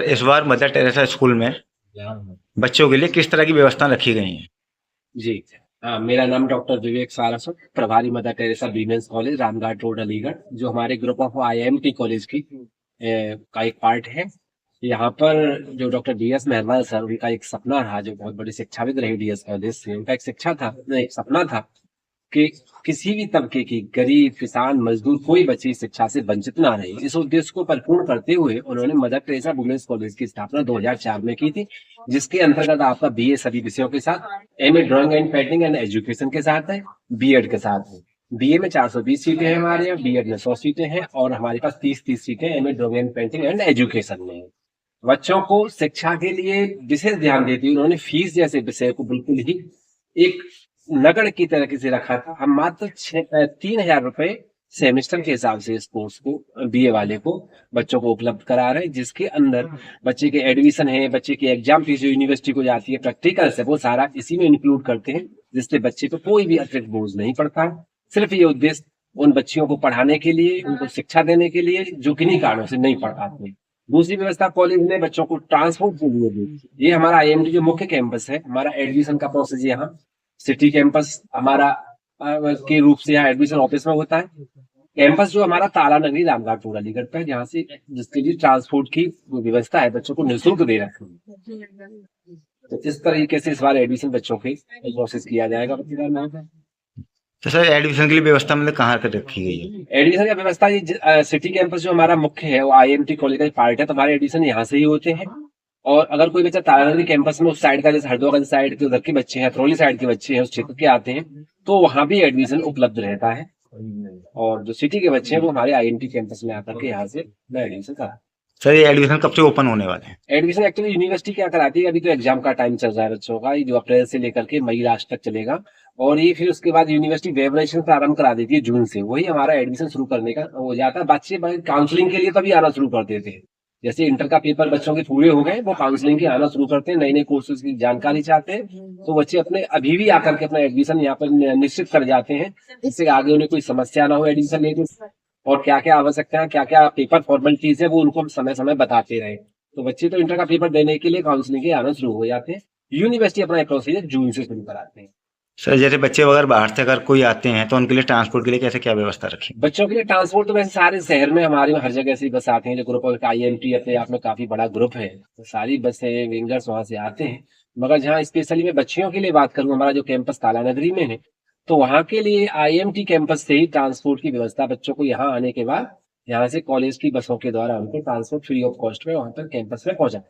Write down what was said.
इस बार mother Teresa school में बच्चों के लिए किस तरह की व्यवस्था रखी गई है? जी। मेरा नाम डॉक्टर विवेक सारस्वत, प्रभारी mother Teresa women's college, Ramghat road, Aligarh, जो हमारे ग्रुप ऑफ आईएमटी कॉलेज की का एक पार्ट है। यहाँ पर जो डॉक्टर डीएस मेहरवाल सर, उनका एक सपना रहा, जो बहुत बड़े शिक्षाविद रहे डीएस कॉलेज से, उनका एक शिक्षा था, नहीं, एक सपना था कि किसी भी तबके की गरीब, किसान, मजदूर, कोई बच्ची शिक्षा से वंचित ना रहे। इस उद्देश्य को परिपूर्ण करते हुए उन्होंने मदर टेरेसा वुमेन्स कॉलेज की स्थापना 2004 में की थी, जिसके अंतर्गत आपका बीए सभी विषयों के साथ, MA drawing and painting and education के साथ है, बीएड के साथ है। बीए में 420 सीटें हैं हमारे यहाँ, बीएड में 100 सीटें हैं, और हमारे पास 30-30 सीटें MA drawing and painting and education में है। बच्चों को शिक्षा के लिए विशेष ध्यान देती हुई उन्होंने फीस जैसे विषय को बिल्कुल ही एक नगण्य की तरह से रखा था। हम मात्र 3,000 रुपए सेमेस्टर के हिसाब से इस कोर्स को, बीए वाले को, बच्चों को उपलब्ध करा रहे हैं, जिसके अंदर बच्चे के एडमिशन है, बच्चे की एग्जाम फीस जो यूनिवर्सिटी को जाती है, प्रैक्टिकल्स है, वो सारा इसी में इंक्लूड करते हैं, जिससे बच्चे पे कोई भी अतिरिक्त बोझ नहीं पड़ता है। सिर्फ ये उद्देश्य उन बच्चियों को पढ़ाने के लिए, उनको शिक्षा देने के लिए जो किन्हीं कारणों से नहीं पढ़ पाते। दूसरी व्यवस्था कॉलेज ने बच्चों को ट्रांसपोर्ट के लिए दी। ये हमारा आईएमटी जो मुख्य कैंपस है, हमारा एडमिशन का प्रोसेस यहाँ सिटी कैंपस हमारा के रूप से यहाँ एडमिशन ऑफिस में होता है। कैंपस जो हमारा ताला नगरी रामघाट रोड अलीगढ़ पे है, जहाँ से जिसके लिए ट्रांसपोर्ट की व्यवस्था है, बच्चों को निःशुल्क दे रखी है। तो इस तरीके से इस बार एडमिशन बच्चों के प्रोसेस किया जाएगा। तो सर एडमिशन के लिए व्यवस्था मतलब कहाँ कर रखी गई है? एडमिशन की व्यवस्था ये सिटी कैंपस जो हमारा मुख्य है, वो आईएमटी कॉलेज का पार्ट है, तो हमारे एडमिशन यहाँ से ही होते हैं। और अगर कोई बच्चा तारानगरी कैंपस में उस साइड का, जैसे हरदोगंज साइड के उधर के बच्चे हैं, थ्रोली साइड के बच्चे हैं, उस क्षेत्र के आते हैं, तो वहां भी एडमिशन उपलब्ध रहता है। और जो सिटी के बच्चे हैं वो हमारे आईएमटी कैंपस में आकर के यहाँ से एडमिशन करा। सर ये एडमिशन कब से ओपन होने वाले हैं? एडमिशन एक्चुअली यूनिवर्सिटी क्या कराती है, अभी तो एग्जाम का टाइम चल रहा है बच्चों का, ये जो अप्रैल से लेकर के मई लास्ट तक चलेगा, और ये फिर उसके बाद यूनिवर्सिटी वेरिफिकेशन प्रारंभ करा देती है जून से, वही हमारा एडमिशन शुरू करने का हो जाता है। बच्चे काउंसलिंग के लिए तभी आना शुरू कर देते हैं। जैसे इंटर का पेपर बच्चों के पूरे हो गए, वो काउंसलिंग के आना शुरू करते हैं, नए नए कोर्सेज की जानकारी चाहते हैं, तो बच्चे अपने अभी भी आकर के अपना एडमिशन यहाँ पर निश्चित कर जाते हैं, जिससे आगे उन्हें कोई समस्या ना हो एडमिशन लेने। और क्या क्या आवश्यकता है, क्या क्या पेपर फॉर्मेलिटीज है, वो उनको हम समय समय बताते रहे। तो बच्चे तो इंटर का पेपर देने के लिए काउंसलिंग के आना शुरू हो जाते हैं। यूनिवर्सिटी अपना प्रोसीजर जून से शुरू कराते हैं। सर जैसे बच्चे वगैरह बाहर से अगर कोई आते हैं तो उनके लिए ट्रांसपोर्ट के लिए कैसे क्या व्यवस्था रखी? बच्चों के लिए ट्रांसपोर्ट तो वैसे सारे शहर में हमारे में हर जगह से बस आते हैं, जो ग्रुप ऑफ आईएमटी अपने आप में काफी बड़ा ग्रुप है, तो सारी बसें विंगर्स वहां से आते हैं। मगर जहाँ स्पेशली मैं बच्चियों के लिए बात करूँ, हमारा जो कैंपस ताला नगरी में है, तो वहाँ के लिए आईएमटी कैंपस से ही ट्रांसपोर्ट की व्यवस्था, बच्चों को यहाँ आने के बाद यहाँ से कॉलेज की बसों के द्वारा उनको ट्रांसपोर्ट फ्री ऑफ कॉस्ट में वहां पर कैंपस में पहुंचा।